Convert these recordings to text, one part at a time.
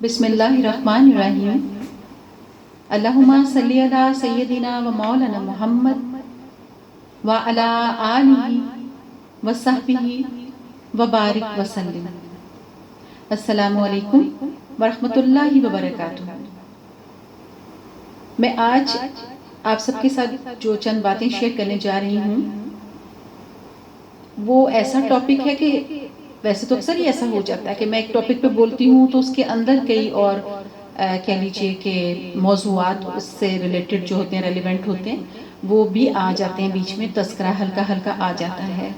بسم اللہ الرحمن الرحیم اللہم صلی علی سیدنا و مولانا محمد وعلی آلہ وصحبہ وبارک وسلم۔ السلام علیکم ورحمۃ اللہ وبرکاتہ۔ میں آج آپ سب کے ساتھ جو چند باتیں شیئر کرنے جا رہی ہوں وہ ایسا ٹاپک ہے کہ ویسے تو اکثر ہی ایسا ہو جاتا ہے کہ میں ایک ٹاپک پہ بولتی ہوں تو اس کے اندر کئی اور کہہ لیجئے کہ موضوعات اس سے ریلیٹڈ جو ہوتے ہیں، ریلیونٹ ہوتے ہیں، وہ بھی آ جاتے ہیں بیچ میں، تذکرہ ہلکا ہلکا آ جاتا ہے۔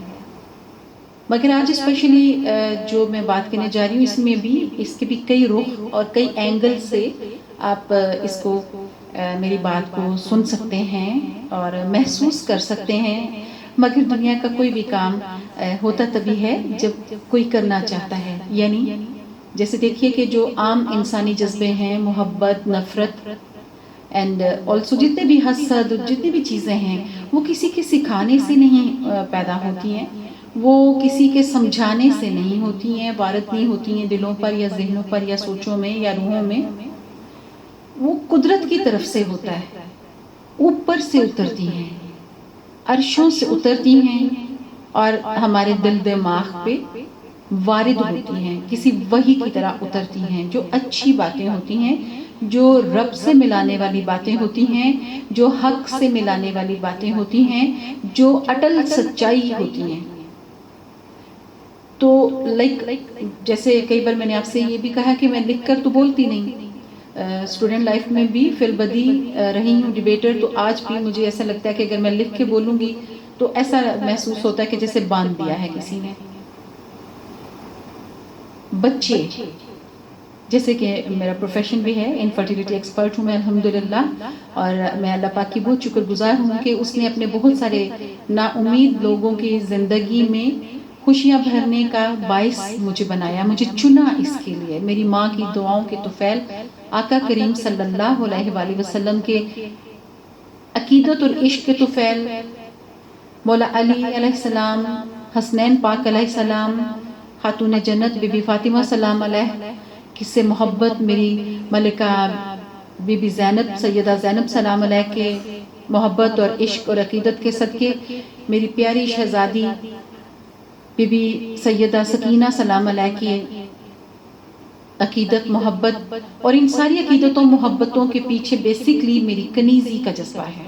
مگر آج اسپیشلی جو میں بات کرنے جا رہی ہوں اس میں بھی اس کے بھی کئی رخ اور کئی اینگل سے آپ اس کو میری بات کو سن سکتے ہیں اور محسوس کر سکتے ہیں۔ مگر دنیا کا کوئی بھی کام ہوتا تبھی ہے جب کوئی کرنا چاہتا ہے، یعنی جیسے دیکھیے کہ جو عام انسانی جذبے ہیں، محبت، نفرت اینڈ آلسو جتنے بھی حسد، جتنی بھی چیزیں ہیں وہ کسی کے سکھانے سے نہیں پیدا ہوتی ہیں، وہ کسی کے سمجھانے سے نہیں ہوتی ہیں، وارد نہیں ہوتی ہیں دلوں پر یا ذہنوں پر یا سوچوں میں یا روحوں میں، وہ قدرت کی طرف سے ہوتا ہے، اوپر سے اترتی ہیں، عرشوں سے اترتی ہیں اور ہمارے دل دماغ پہ وارد ہوتی ہیں، کسی وحی کی طرح اترتی ہیں، جو اچھی باتیں ہوتی ہیں، جو رب سے ملانے والی باتیں ہوتی ہیں، جو حق سے ملانے والی باتیں ہوتی ہیں، جو اٹل سچائی ہوتی ہیں۔ تو جیسے کئی بار میں نے آپ سے یہ بھی کہا کہ میں لکھ کر تو بولتی نہیں، اسٹوڈنٹ لائف میں بھی فی البدی رہی ہوں ڈیبیٹر، تو آج بھی مجھے ایسا لگتا ہے کہ اگر میں لکھ کے بولوں گی تو ایسا محسوس ہوتا ہے کہ جیسے باندھ دیا ہے کسی نے۔ بچے، جیسے کہ میرا پروفیشن بھی ہے، انفرٹیلیٹی ایکسپرٹ ہوں میں الحمدللہ، اور میں اللہ پاک کی بہت شکر گزار ہوں کہ اس نے اپنے بہت سارے نا امید لوگوں کی زندگی میں خوشیاں بھرنے کا باعث مجھے بنایا، مجھے چنا اس کے لیے۔ میری ماں کی دعاؤں کے طفیل آقا کریم صلی اللہ علیہ وآلہ وسلم کے عقیدت اور عشق کے طفیل مولا علی علیہ السلام، حسنین پاک علیہ السلام، خاتون جنت بی بی فاطمہ سلام علیہ کس سے محبت، میری ملکہ بی بی زینب، سیدہ زینب سلام علیہ کے محبت اور عشق اور عقیدت کے صدقے میری پیاری شہزادی بی بی سیدہ سکینہ سلام علیہ کی عقیدت، محبت، اور ان ساری عقیدتوں محبتوں کے پیچھے بیسکلی میری کنیزی کا جذبہ ہے۔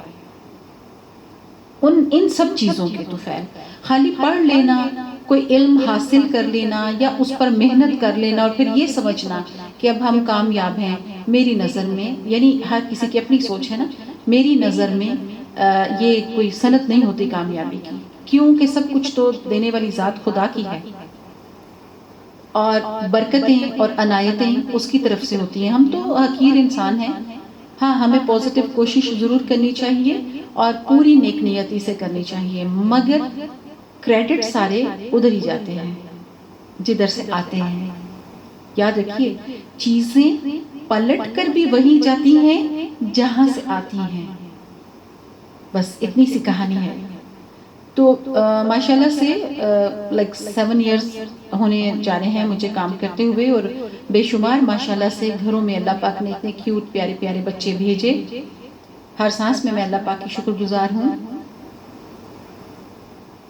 ان سب چیزوں کے طفیل، خالی پڑھ لینا، کوئی علم حاصل کر لینا یا اس پر محنت کر لینا اور پھر یہ سمجھنا کہ اب ہم کامیاب ہیں، میری نظر میں، یعنی ہر کسی کی اپنی سوچ ہے نا، میری نظر میں یہ کوئی صنعت نہیں ہوتی کامیابی کی، کیونکہ سب کچھ تو دینے والی ذات خدا کی ہے اور برکتیں اور عنایتیں اس کی طرف سے ہوتی ہیں۔ ہم تو حقیر انسان ہیں، ہاں ہمیں پازیٹیو کوشش ضرور کرنی چاہیے اور پوری نیک نیتی سے کرنی چاہیے، مگر کریڈٹ سارے ادھر ہی جاتے ہیں جدھر سے آتے ہیں۔ یاد رکھیے، چیزیں پلٹ کر بھی وہی جاتی ہیں جہاں سے آتی ہیں، بس اتنی سی کہانی ہے۔ تو ماشاءاللہ سے 7 ایئرز ہونے جا رہے ہیں مجھے کام کرتے ہوئے، اور بے شمار ماشاءاللہ سے گھروں میں اللہ پاک نے اتنے کیوٹ پیارے پیارے بچے بھیجے، ہر سانس میں اللہ پاک کی شکر گزار ہوں۔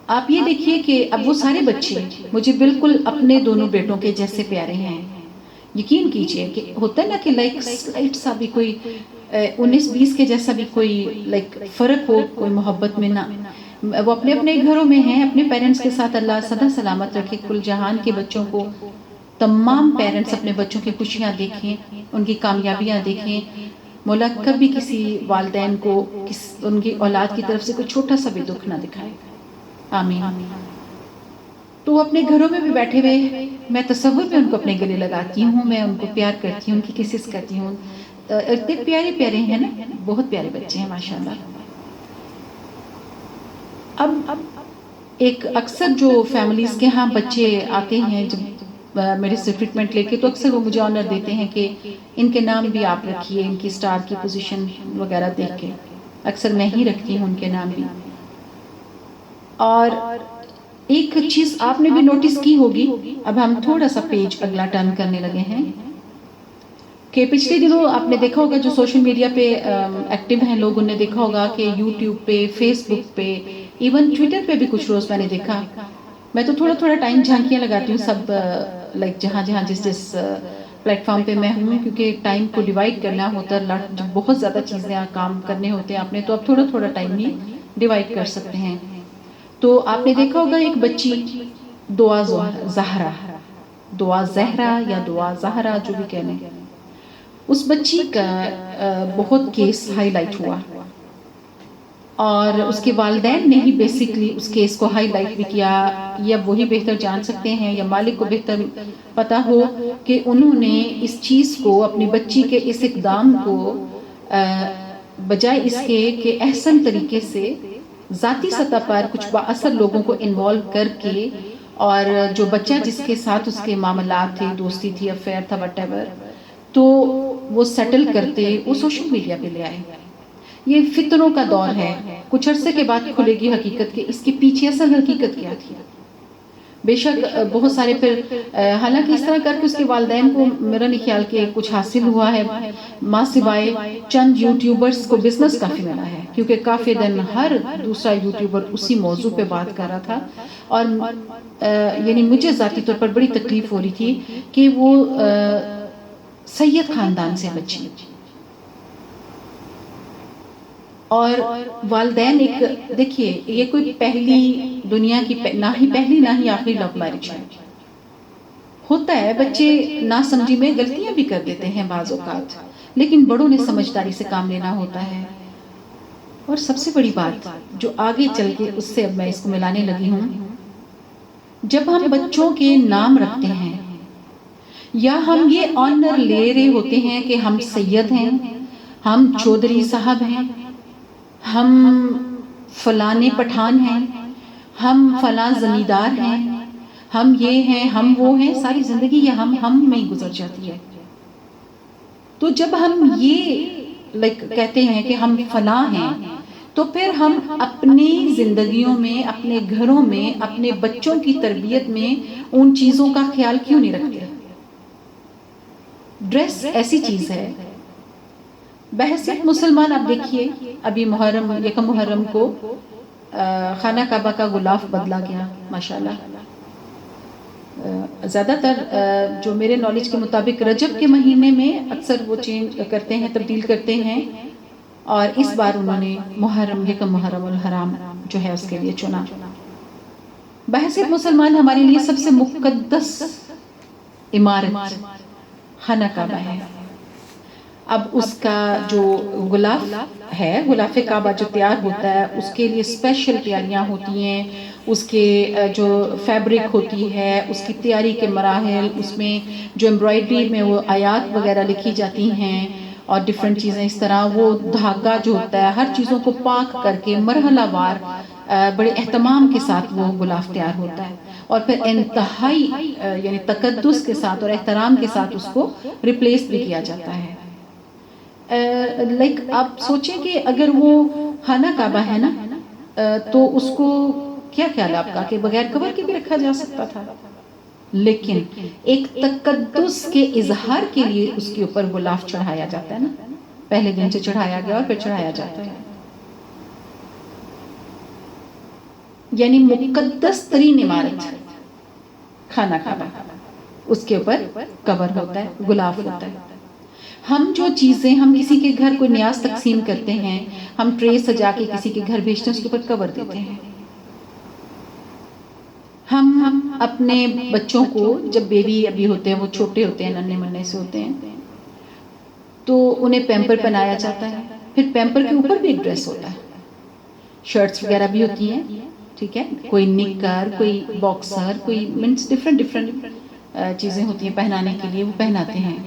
آپ یہ دیکھیے کہ اب وہ سارے بچے مجھے بالکل اپنے دونوں بیٹوں کے جیسے پیارے ہیں۔ یقین کیجئے کہ ہوتا ہے نا کہ سلائٹ سا بھی کوئی 19-20 کے جیسا بھی کوئی فرق ہو کوئی محبت میں، نہ، وہ اپنے اپنے گھروں میں ہیں، اپنے پیرنٹس کے ساتھ، اللہ سدا سلامت رکھے کل جہان کے بچوں کو، تمام پیرنٹس اپنے بچوں کی خوشیاں دیکھیں، ان کی کامیابیاں دیکھیں، مولا کبھی کسی والدین کو ان کی اولاد کی طرف سے کوئی چھوٹا سا بھی دکھ نہ دکھائے، آمین۔ تو اپنے گھروں میں بھی بیٹھے ہوئے میں تصور میں ان کو اپنے گلے لگاتی ہوں، میں ان کو پیار کرتی ہوں، ان کی کسز کرتی ہوں، اتنے پیارے پیارے ہیں نا، بہت پیارے بچے ہیں ماشاءاللہ۔ اب ایک اکثر جو فیملیز کے ہاں بچے آتے ہیں جب میرے سے ٹریٹمنٹ لے کے، تو اکثر وہ مجھے آنر دیتے ہیں کہ ان کے نام بھی آپ رکھیے، ان کی سٹار کی پوزیشن وغیرہ دیکھ کے، اکثر میں ہی رکھتی ہوں ان کے نام بھی۔ اور ایک چیز آپ نے بھی نوٹس کی ہوگی، اب ہم تھوڑا سا پیج اگلا ٹرن کرنے لگے ہیں، کہ پچھلے دنوں آپ نے دیکھا ہوگا جو سوشل میڈیا پہ ایکٹیو ہیں لوگ، انہوں نے دیکھا ہوگا کہ یوٹیوب پہ، فیس بک پہ، ایون ٹویٹر پہ بھی کچھ روز میں نے دیکھا. میں تو تھوڑا تھوڑا ٹائم جھانکیاں لگاتی ہوں سب لائک جہاں جہاں جس پلیٹ فارم پہ میں ہوں، کیونکہ ٹائم کو ڈیوائڈ کرنا ہوتا ہے. بہت زیادہ چیزیں کام کرنے ہوتے ہیں آپ نے، تو آپ تھوڑا تھوڑا ٹائم ہی ڈیوائڈ کر سکتے ہیں. تو آپ نے دیکھا ہوگا ایک بچی دعا زہرا، دعا زہرا یا دعا زہرا جو بھی کہہ لیں، اس بچی کا بہت کیس ہائی لائٹ ہوا، اور اس کے والدین نے ہی بیسکلی اس کیس کو ہائی لائٹ بھی کیا. یا وہی بہتر جان سکتے ہیں یا مالک کو بہتر پتا ہو کہ انہوں نے اس چیز کو، اپنی بچی کے اس اقدام کو بجائے اس کے کہ احسن طریقے سے ذاتی سطح پر کچھ بااثر لوگوں کو انوالو کر کے، اور جو بچہ جس کے ساتھ اس کے معاملات تھے، دوستی تھی، افیئر تھا، وٹ ایور، تو وہ سیٹل کرتے وہ سوشل میڈیا پہ لے آئے. یہ فتنوں کا دور ہے. کچھ عرصے کے بعد کھلے گی حقیقت کہ اس کے پیچھے اصل حقیقت کیا تھی. بے شک بہت سارے پھر حالانکہ اس طرح کر کے اس کے والدین کو میرا نہیں خیال کہ کچھ حاصل ہوا ہے، ماں سوائے چند یوٹیوبرز کو بزنس کافی ملا ہے، کیونکہ کافی دن ہر دوسرا یوٹیوبر اسی موضوع پہ بات کر رہا تھا. اور یعنی مجھے ذاتی طور پر بڑی تکلیف ہو رہی تھی کہ وہ سید خاندان سے بچی، اور والدین ایک دیکھیے یہ کوئی پہلی دنیا کی نہ ہی پہلی نہ ہی آخری لو میرج ہے. ہوتا ہے بچے نہ سمجھی میں غلطیاں بھی کر دیتے ہیں بعض اوقات، لیکن بڑوں نے سمجھداری سے کام لینا ہوتا ہے. اور سب سے بڑی بات جو آگے چل کے اس سے اب میں اس کو ملانے لگی ہوں، جب ہم بچوں کے نام رکھتے ہیں یا ہم یہ آنر لے رہے ہوتے ہیں کہ ہم سید ہیں، ہم چودھری صاحب ہیں، ہم فلانے پٹھان ہیں، ہم فلاں زمیندار ہیں، ہم یہ ہیں، ہم وہ ہیں، ساری زندگی یہ ہم میں ہی گزر جاتی ہے. تو جب ہم یہ کہتے ہیں کہ ہم فلاں ہیں، تو پھر ہم اپنی زندگیوں میں، اپنے گھروں میں، اپنے بچوں کی تربیت میں ان چیزوں کا خیال کیوں نہیں رکھتے؟ ڈریس ایسی چیز ہے، بحیثیت مسلمان آپ دیکھیے ابھی محرم، یکم محرم کو خانہ کعبہ کا غلاف بدلا گیا ماشاءاللہ. زیادہ تر جو میرے نالج کے مطابق رجب کے مہینے میں اکثر وہ چینج کرتے ہیں، تبدیل کرتے ہیں، اور اس بار انہوں نے محرم، یکم محرم الحرام جو ہے اس کے لیے چنا. بحیثیت مسلمان ہمارے لیے سب سے مقدس عمارت خانہ کعبہ ہے. اب اس کا جو غلاف ہے، غلاف کعبہ جو تیار ہوتا ہے، اس کے لیے اسپیشل تیاریاں ہوتی ہیں. اس کے جو فیبرک ہوتی ہے، اس کی تیاری کے مراحل، اس میں جو امبرائڈری میں وہ آیات وغیرہ لکھی جاتی ہیں اور ڈیفرنٹ چیزیں اس طرح، وہ دھاگا جو ہوتا ہے ہر چیزوں کو پاک کر کے مرحلہ وار بڑے اہتمام کے ساتھ وہ غلاف تیار ہوتا ہے، اور پھر انتہائی یعنی تقدس کے ساتھ اور احترام کے ساتھ اس کو ریپلیس بھی کیا جاتا ہے. آپ سوچیں کہ اگر وہ خانہ کعبہ ہے نا، تو اس کو کیا خیال ہے آپ کا کہ بغیر کور کے بھی رکھا جا سکتا تھا، لیکن ایک تقدس کے اظہار کے لیے اس کے اوپر غلاف چڑھایا جاتا ہے نا، پہلے دن سے چڑھایا گیا اور پھر چڑھایا جاتا ہے. یعنی مقدس ترین عمارت خانہ کعبہ، اس کے اوپر کور ہوتا ہے، غلاف ہوتا ہے. ہم جو چیزیں، ہم کسی کے گھر کوئی نیاز تقسیم کرتے ہیں، ہم ٹرے سجا کے کسی کے گھر بھیجتے ہیں، اس کے اوپر کور دیتے ہیں. ہم اپنے بچوں کو جب بیبی ابھی ہوتے ہیں، وہ چھوٹے ہوتے ہیں، ننھے منھے سے ہوتے ہیں، تو انہیں پیمپر پہنایا جاتا ہے. پھر پیمپر کے اوپر بھی ایک ڈریس ہوتا ہے، شرٹس وغیرہ بھی ہوتی ہیں، ٹھیک ہے، کوئی نکر، کوئی باکسر، کوئی مینس ڈفرنٹ چیزیں ہوتی ہیں پہنانے کے لیے، وہ پہناتے ہیں.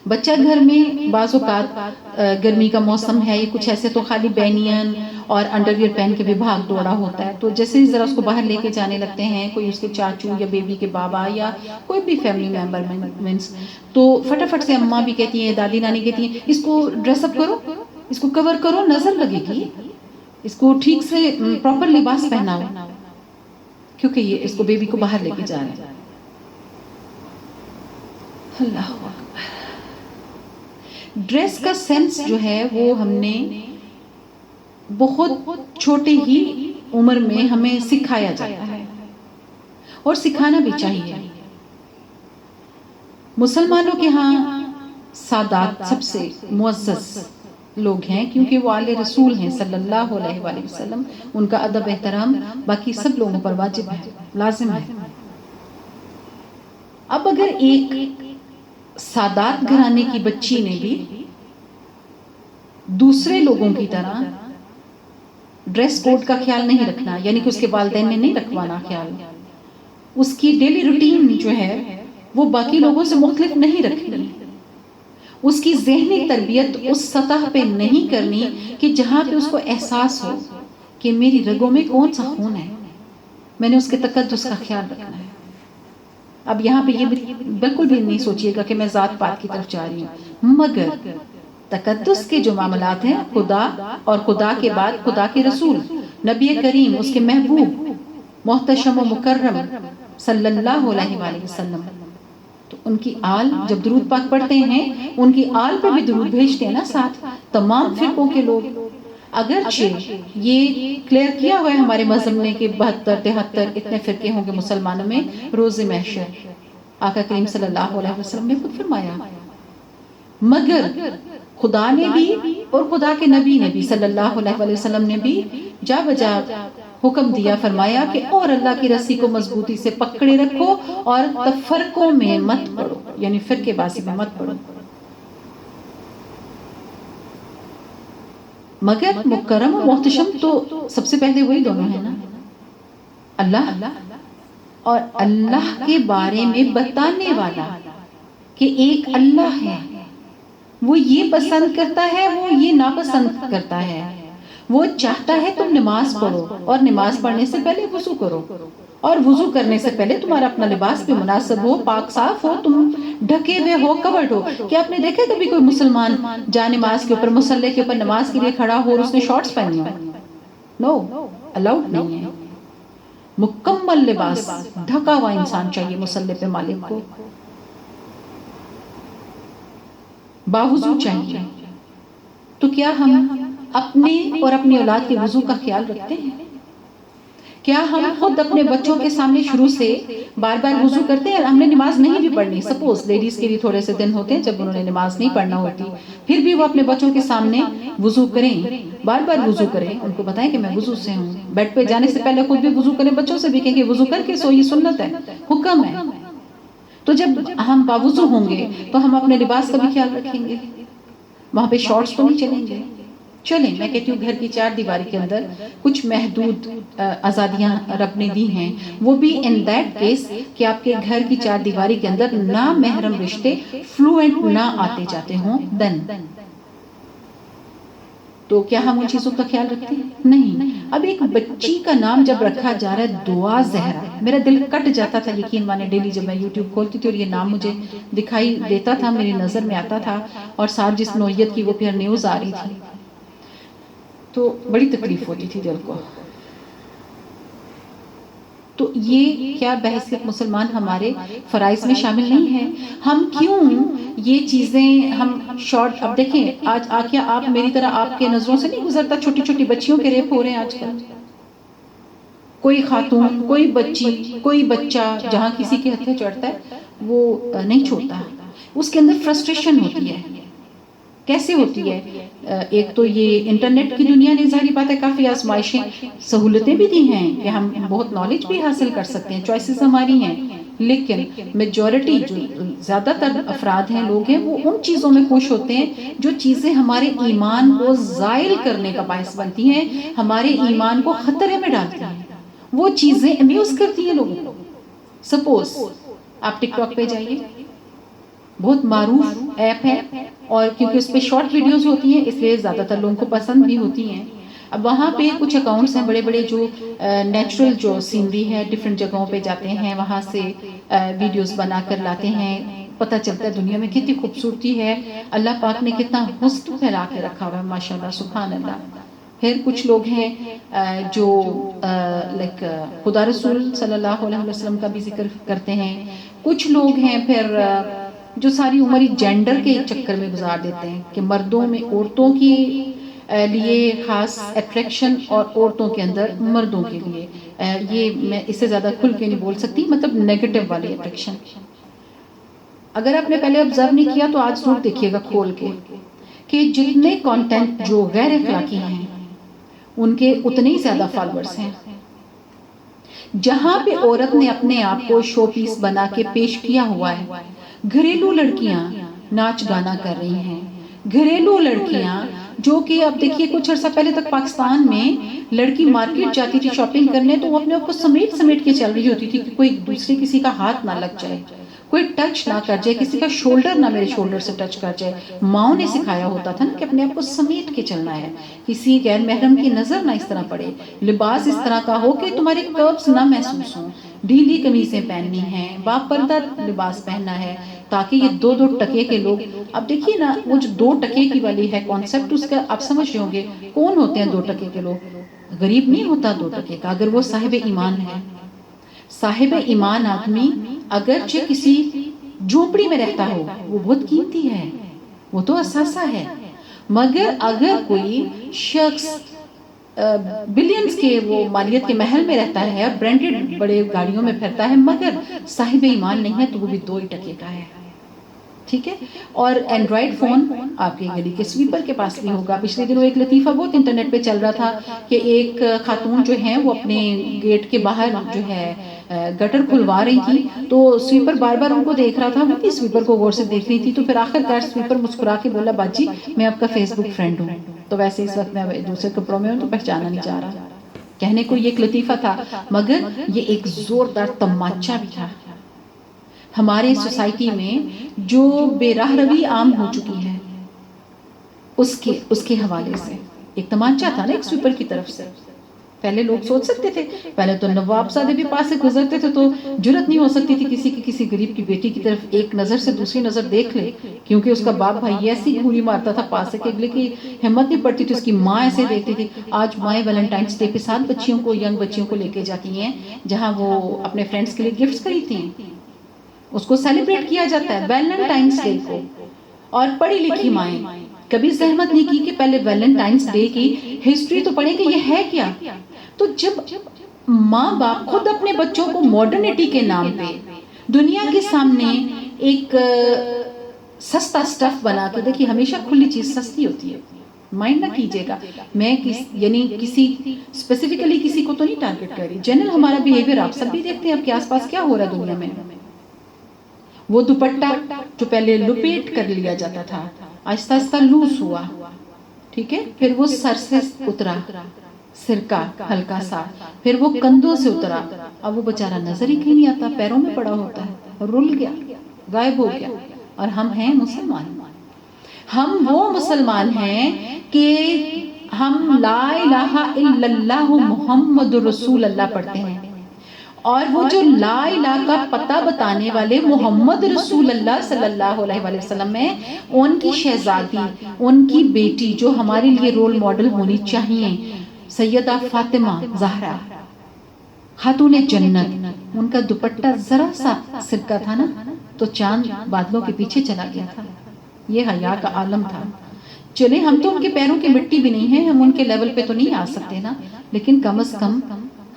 بچہ گھر میں بعض اوقات گرمی کا موسم ہے یا کچھ ایسے، تو خالی بینین اور انڈر ویئر پہن کے بھی بھاگ دوڑا ہوتا ہے. تو جیسے ہی ذرا اس کو باہر لے کے جانے لگتے ہیں، کوئی اس کے چاچو یا بیبی کے بابا یا کوئی بھی فیملی ممبر مینس، تو فٹافٹ سے اماں بھی کہتی ہیں، دادی نانی کہتی ہیں، اس کو ڈریس اپ کرو، اس کو کور کرو، نظر لگے گی، اس کو ٹھیک سے پراپر لباس پہناؤ، کیونکہ یہ اس کو بیبی کو باہر لے کے جا رہے ہیں. اللہ اکبر. ڈریس کا سینس جو ہے وہ ہم نے بہت چھوٹے ہی عمر میں ہمیں سکھایا جاتا ہے اور سکھانا بھی چاہیے. مسلمانوں کے ہاں سادات سب سے معزز لوگ ہیں کیونکہ وہ آل رسول ہیں صلی اللہ علیہ وآلہ وسلم. ان کا ادب احترام باقی سب لوگوں پر واجب ہے، لازم ہے. اب اگر ایک سادات گھرانے کی بچی نے بھی دوسرے لوگوں کی طرح ڈریس کوڈ کا خیال نہیں رکھنا، یعنی کہ اس کے والدین نے نہیں رکھوانا خیال، اس کی ڈیلی روٹین جو ہے وہ باقی لوگوں سے مختلف نہیں رکھنی، اس کی ذہنی تربیت اس سطح پہ نہیں کرنی کہ جہاں پہ اس کو احساس ہو کہ میری رگوں میں کون سا خون ہے، میں نے اس کے تقدس کا خیال رکھنا ہے. اب یہاں پہ یہ بالکل بھی نہیں سوچئے گا کہ میں ذات پات کی طرف جا رہی ہوں، مگر تقدس کے جو معاملات ہیں خدا اور خدا کے بعد خدا کے رسول نبی کریم، اس کے محبوب محتشم و مکرم صلی اللہ علیہ وآلہ وسلم، تو ان کی آل جب درود پاک پڑھتے ہیں ان کی آل پہ بھی درود بھیجتے ہیں نا ساتھ تمام فرقوں کے لوگ. اگرچہ یہ کلیئر کیا ہوا ہے ہمارے مذہب نے کہ 72 73 اتنے فرقے ہوں گے مسلمانوں میں روز محشر، آقا کریم صلی اللہ علیہ وسلم نے خود فرمایا، مگر خدا نے بھی اور خدا کے نبی نے بھی صلی اللہ علیہ وسلم نے بھی جا بجا حکم دیا، فرمایا کہ اور اللہ کی رسی کو مضبوطی سے پکڑے رکھو اور تفرقوں میں مت پڑو، یعنی فرقے بازی میں مت پڑو. مگر مکرم و محتشم تو سب سے پہلے وہی دونوں ہیں نا، اللہ اور اللہ کے بارے میں بتانے والا کہ ایک اللہ ہے، وہ یہ پسند کرتا ہے، وہ یہ ناپسند کرتا ہے، وہ چاہتا ہے تم نماز پڑھو اور نماز پڑھنے سے پہلے وضو کرو، اور وضو کرنے سے پہلے تمہارا اپنا لباس بھی مناسب ہو، پاک صاف ہو، تم ڈھکے ہوئے ہو، کورڈ ہو. کیا آپ نے دیکھا کبھی کوئی مسلمان جا نماز کے اوپر مصلی کے اوپر نماز کے لیے کھڑا ہو اور اس نے شارٹس پہنی ہو؟ نو، الاؤڈ نہیں ہے. مکمل لباس ڈھکا ہوا انسان چاہیے مصلی پہ مالک کو، باوضو چاہیے. تو کیا ہم اپنے اور اپنی اولاد کے وضو کا خیال رکھتے ہیں؟ کیا ہم خود اپنے بچوں کے سامنے شروع سے بار بار وضو کرتے ہیں؟ ہم نے نماز نہیں بھی پڑھنی، سپوز لیڈیز کے بھی تھوڑے سے دن ہوتے ہیں جب انہوں نے نماز نہیں پڑھنا ہوتی، پھر بھی وہ اپنے بچوں کے سامنے وضو کریں، بار بار وضو کریں، ان کو بتائیں کہ میں وضو سے ہوں. بیڈ پہ جانے سے پہلے خود بھی وضو کریں، بچوں سے بھی کہیں کہ وضو کر کے سو، یہ سنت ہے، حکم ہے. تو جب ہم باوضو ہوں گے تو ہم اپنے لباس کا بھی خیال رکھیں گے، وہاں پہ شارٹس تو نہیں چلیں گے. چلیں، میں کہتی ہوں گھر کی 4 دیواری کے اندر کچھ محدود آزادیاں رب نے دی ہیں، وہ بھی ان دیٹ کیس کہ آپ کے گھر کی 4 دیواری کے اندر نامحرم رشتے فلوئنٹ نہ آتے جاتے ہوں. دن تو کیا ہم ان چیزوں کا خیال رکھتے ہیں؟ نہیں. اب ایک بچی کا نام جب رکھا جا رہا ہے دعا زہرا، میرا دل کٹ جاتا تھا یقین مانے، ڈیلی جب میں یوٹیوب کھولتی تھی اور یہ نام مجھے دکھائی دیتا تھا، میری نظر میں آتا تھا، اور ساتھ جس نوعیت کی وہ پھر نیوز آ رہی تھی تو بڑی تکلیف ہوتی تھی دل کو. تو یہ کیا بحثیت مسلمان ہمارے فرائض میں شامل نہیں ہے؟ ہم کیوں یہ چیزیں ہم شارٹ، اب دیکھیں آج کیا آپ میری طرح آپ کے نظروں سے نہیں گزرتا چھوٹی چھوٹی بچیوں کے ریپ ہو رہے ہیں آج کل؟ کوئی خاتون، کوئی بچی، کوئی بچہ جہاں کسی کے ہتھے چڑھتا ہے وہ نہیں چھوڑتا، اس کے اندر فرسٹریشن ہوتی ہے. کیسے ہوتی ہے؟ ایک تو یہ انٹرنیٹ کی دنیا نے ظاہری بات ہے کافی آزمائشیں سہولتیں بھی دی ہیں کہ ہم بہت نالج بھی حاصل کر سکتے ہیں، چوائسز ہماری ہیں، لیکن میجورٹی جو زیادہ تر افراد ہیں، لوگ ہیں، وہ ان چیزوں میں خوش ہوتے ہیں جو چیزیں ہمارے ایمان کو زائل کرنے کا باعث بنتی ہیں، ہمارے ایمان کو خطرے میں ڈالتی ہیں، وہ چیزیں امیوز کرتی ہیں لوگوں کو. سپوز آپ ٹک ٹاک پہ جائیے، بہت معروف ایپ ہے، اور کیونکہ اس پہ شارٹ ویڈیوز ہوتی ہیں اس لیے زیادہ تر لوگوں کو پسند بھی ہوتی ہیں. اب وہاں پہ کچھ اکاؤنٹس ہیں بڑے بڑے جو نیچرل جو سینری ہے ڈفرینٹ جگہوں پہ جاتے ہیں، وہاں سے ویڈیوز بنا کر لاتے ہیں، پتہ چلتا ہے دنیا میں کتنی خوبصورتی ہے، اللہ پاک نے کتنا حسن پھیلا کے رکھا ہوا ہے، ماشاءاللہ سبحان اللہ. پھر کچھ لوگ ہیں جو لائک خدا رسول صلی اللہ علیہ وسلم کا بھی ذکر کرتے ہیں، کچھ لوگ ہیں پھر جو ساری عمر جینڈر کے چکر میں گزار دیتے ہیں کہ مردوں میں عورتوں کی لیے خاص اٹریکشن اور عورتوں کے اندر مردوں کے لیے، یہ میں اس سے زیادہ کھل کے نہیں بول سکتی، مطلب نیگیٹو والی اٹریکشن۔ اگر آپ نے پہلے آبزرو نہیں کیا تو آج ضرور دیکھیے گا کھول کے کہ جتنے کانٹینٹ جو غیر اخلاقی ہیں ان کے اتنے ہی زیادہ فالوورز ہیں۔ جہاں پہ عورت نے اپنے آپ کو شو پیس بنا کے پیش کیا ہوا ہے، گھریلو لڑکیاں ناچ گانا کر رہی ہیں، گھریلو لڑکیاں جو کہ اب دیکھیے کچھ عرصہ پہلے تک پاکستان میں لڑکی مارکیٹ جاتی تھی شاپنگ کرنے تو وہ اپنے آپ کو سمیٹ سمیٹ کے چل رہی ہوتی تھی کہ کوئی دوسرے کسی کا ہاتھ نہ لگ جائے، کوئی ٹچ نہ کر جائے، کسی کا شولڈر نہ میرے شولڈر سے ٹچ کر جائے۔ ماؤں نے سکھایا ہوتا تھا نا کہ اپنے آپ کو سمیٹ کے چلنا ہے، کسی غیر محرم کی نظر نہ اس طرح پڑے، لباس اس طرح کا ہو کہ تمہارے کربس نہ محسوس ہوں، ڈھیلی قمیصیں پہننی ہیں، باپردہ لباس پہننا ہے تاکہ یہ دو دو ٹکے کے لوگ، اب دیکھیے نا وہ جو دو ٹکے کی والی ہے کانسیپٹ، اس کا آپ سمجھ رہے ہوں گے کون ہوتے ہیں دو ٹکے کے لوگ؟ غریب نہیں ہوتا دو ٹکے کا، اگر وہ صاحب ایمان ہے۔ صاحب ایمان آدمی اگرچہ کسی جھونپڑی میں رہتا ہو وہ بہت قیمتی ہے، وہ تو اثاثہ ہے، مگر اگر کوئی شخص بلینز کے وہ مالیت کے محل میں رہتا ہے اور برانڈڈ بڑے گاڑیوں میں پھرتا ہے مگر صاحب ایمان نہیں ہے تو وہ بھی دو ہی ٹکے کا ہے، ٹھیک ہے۔ اور اینڈرائڈ فون آپ کے گلی کے سویپر کے پاس بھی ہوگا۔ پچھلے دنوں ایک لطیفہ بہت انٹرنیٹ پہ چل رہا تھا کہ ایک خاتون جو ہیں وہ اپنے گیٹ کے باہر جو ہے گٹر کھلوا رہی تھی تو سویپر بار بار ان کو دیکھ رہا تھا، وہ بھی سویپر کو غور سے دیکھ رہی تھی، تو پھر آخر کار سویپر مسکرا کے بولا باجی میں آپ کا فیس بک فرینڈ ہوں، تو ویسے اس وقت میں دوسرے کپڑوں میں ہوں تو پہچانا نہیں جا رہا۔ کہنے کو یہ ایک لطیفہ تھا مگر یہ ایک زوردار تماچا بھی تھا ہمارے سوسائٹی میں جو بے راہ روی عام ہو چکی ہے اس کے حوالے سے ایک تمانچہ تھا نا ایک سویپر کی طرف سے۔ پہلے لوگ سوچ سکتے تھے، پہلے تو نواب زادے بھی پاس سے گزرتے تھے تو جرت نہیں ہو سکتی تھی کسی غریب کی بیٹی کی طرف ایک نظر سے دوسری نظر دیکھ لے، کیونکہ اس کا باپ بھائی ایسی گھوری مارتا تھا پاس سے کہ اگلے کی ہمت نہیں پڑتی تھی، اس کی ماں ایسے دیکھتی تھی۔ آج مائیں ویلنٹائنس ڈے پہ 7 بچیوں کو ینگ بچیوں کو لے کے جاتی ہیں جہاں وہ اپنے فرینڈز کے لیے گفٹس خریدتی ہیں، اس کو سیلیبریٹ کیا جاتا ہے ویلنٹائنس ڈے کو۔ اور پڑھی لکھی مائیں کبھی زحمت نہیں کی کہ پہلے ویلنٹائنس ڈے کی ہسٹری تو پڑھیں کہ یہ ہے کیا۔ تو جب ماں باپ خود اپنے بچوں کو ماڈرنٹی کے نام پہ دنیا کے سامنے ایک سستا سٹف بنا کے، دیکھیے ہمیشہ کھلی چیز سستی ہوتی ہے، مائنڈ نہ کیجیے گا، میں یعنی کسی اسپیسیفکلی کسی کو تو نہیں ٹارگٹ کر رہی، جنرل ہمارا بیہیویئر آپ سب بھی دیکھتے ہیں اب کے آس پاس کیا ہو رہا ہے دنیا میں۔ وہ دوپٹہ جو پہلے لپیٹ کر لیا جاتا تھا آہستہ آہستہ لوز ہوا، ٹھیک ہے، پھر وہ سر سے اترا سرکہ ہلکا سا، پھر وہ کندھوں سے اترا، اب وہ بیچارہ نظر ہی کہیں نہیں آتا، پیروں میں پڑا ہوتا ہے، رول گیا، غائب ہو گیا۔ اور ہم ہیں مسلمان، ہم وہ مسلمان ہیں کہ ہم لا الہ الا اللہ محمد رسول اللہ پڑھتے ہیں، اور وہ جو لا الہ کا پتہ بتانے والے محمد رسول اللہ صلی اللہ علیہ وآلہ وسلم ہیں، ان کی شہزادی، ان کی بیٹی جو ہمارے لیے رول ماڈل ہونی چاہیے، سیدہ فاطمہ زہرا خاتون جنت، ان کا دوپٹہ ذرا سا سرکہ تھا نا تو چاند بادلوں کے پیچھے چلا گیا تھا، یہ حیا کا عالم تھا۔ چلے ہم تو ان کے پیروں کی مٹی بھی نہیں ہیں، ہم ان کے لیول پہ تو نہیں آ سکتے نا، لیکن کم از کم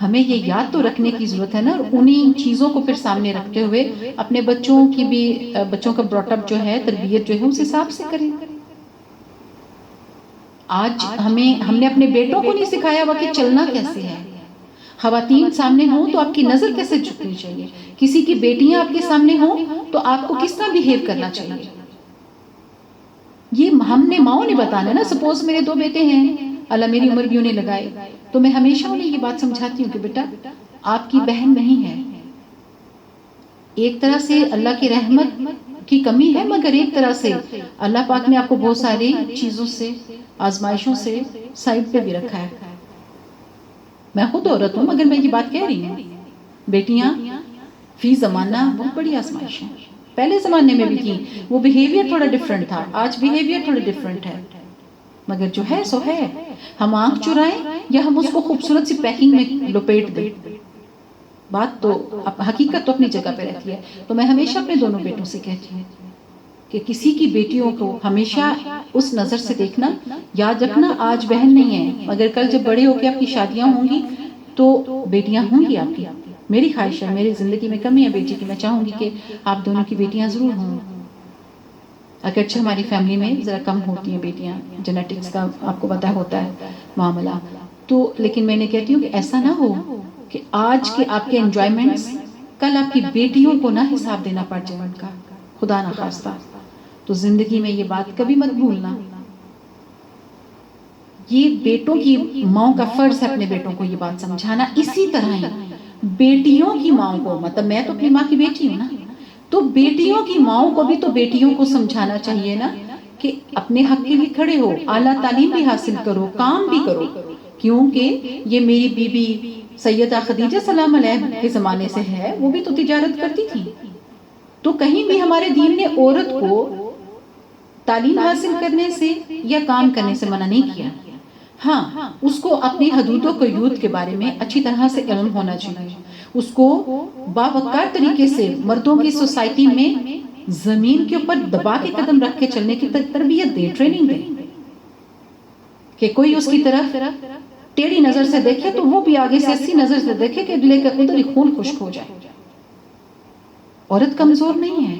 ہمیں یہ یاد تو رکھنے کی ضرورت ہے نا، اور انہی چیزوں کو پھر سامنے رکھتے ہوئے اپنے بچوں کی بھی بچوں کا براٹ اپ جو ہے، تربیت جو ہے اس حساب سے کریں۔ آج ہم نے اپنے بیٹوں کو نہیں سکھایا ہوا کہ چلنا کیسے ہے، خواتین سامنے ہوں تو آپ کی نظر کیسے جھکنی چاہیے، کسی کی بیٹیاں آپ کے سامنے ہوں تو آپ کو کس طرح بیہیو کرنا چاہیے، یہ ہم نے ماؤں نے بتانا ہے نا۔ سپوز میرے 2 بیٹے ہیں، اللہ میری عمر بھی انہیں لگائے، تو میں ہمیشہ انہیں یہ بات سمجھاتی ہوں کہ بیٹا آپ کی بہن نہیں ہے، ایک طرح سے اللہ کی رحمت کی کمی ہے، مگر ایک طرح سے اللہ پاک نے آپ کو بہت ساری چیزوں سے آزمائشوں سے سائڈ پہ بھی رکھا ہے۔ میں خود عورت ہوں مگر میں یہ بات کہہ رہی ہوں، بیٹیاں فی زمانہ بہت بڑی آزمائش ہیں، پہلے زمانے میں بھی تھی، وہ بیہیویئر تھوڑا ڈیفرنٹ تھا، آج بیہیویئر تھوڑا ڈیفرنٹ ہے، مگر جو ہے سو ہے۔ ہم آنکھ چرائیں یا ہم اس کو خوبصورت سی پیکنگ میں لپیٹ دیں، بات تو حقیقت تو اپنی جگہ پہ رہتی ہے۔ تو میں ہمیشہ اپنے دونوں بیٹوں سے کہتی ہوں کہ کسی کی بیٹیوں کو ہمیشہ اس نظر سے دیکھنا. یاد رکھنا آج بہن نہیں ہے مگر کل جب بڑے ہو کے آپ کی شادیاں ہوں گی تو بیٹیاں ہوں گی آپ کی. میری خواہش ہے, میری زندگی میں کمی ہے بیٹی کی, میں چاہوں گی کہ آپ دونوں کی بیٹیاں ضرور ہوں. اگرچہ ہماری فیملی میں ذرا کم ہوتی ہیں بیٹیاں, جینیٹکس کا آپ کو پتہ ہوتا ہے معاملہ, تو لیکن میں نے کہتی ہوں کہ ایسا نہ ہو کہ آج کے آپ کے انجوائمنٹس کل آپ کی بیٹیوں کو نہ حساب دینا پڑ جائے ان کا, خدا نہ خواستہ. تو زندگی میں یہ بات کبھی مت بھولنا. یہ بیٹوں کی ماؤں کا فرض ہے اپنے بیٹوں کو یہ بات سمجھانا. اسی طرح ہی بیٹیوں کی ماؤں کو, مطلب میں تو اپنی ماں کی بیٹی ہوں نا, تو بیٹیوں کی ماؤں کو بھی تو بیٹیوں کو سمجھانا چاہیے نا کہ اپنے حق کے لیے کھڑے ہو, اعلیٰ تعلیم بھی حاصل کرو, کام بھی کرو. کیونکہ یہ میری بی بی سیدہ خدیجہ سلام علیہ کے زمانے سے ہے, وہ بھی تو تجارت کرتی تھی. تو کہیں بھی ہمارے دین نے عورت کو تعلیم حاصل کرنے سے یا کام کرنے سے منع نہیں کیا. ہاں, اس کو اپنی حدود و قیود کے بارے میں اچھی طرح سے علم ہونا چاہیے. اس کو باوقار طریقے سے مردوں کی سوسائٹی میں زمین کے اوپر دبا کے قدم رکھ کے چلنے کی تربیت دے, ٹریننگ دے, کہ کوئی اس کی طرف ٹیڑھی نظر سے دیکھے تو وہ بھی آگے سے اسی نظر سے دیکھے کہ اگلے کا ادھر ہی خون خشک ہو جائے. عورت کمزور نہیں ہے,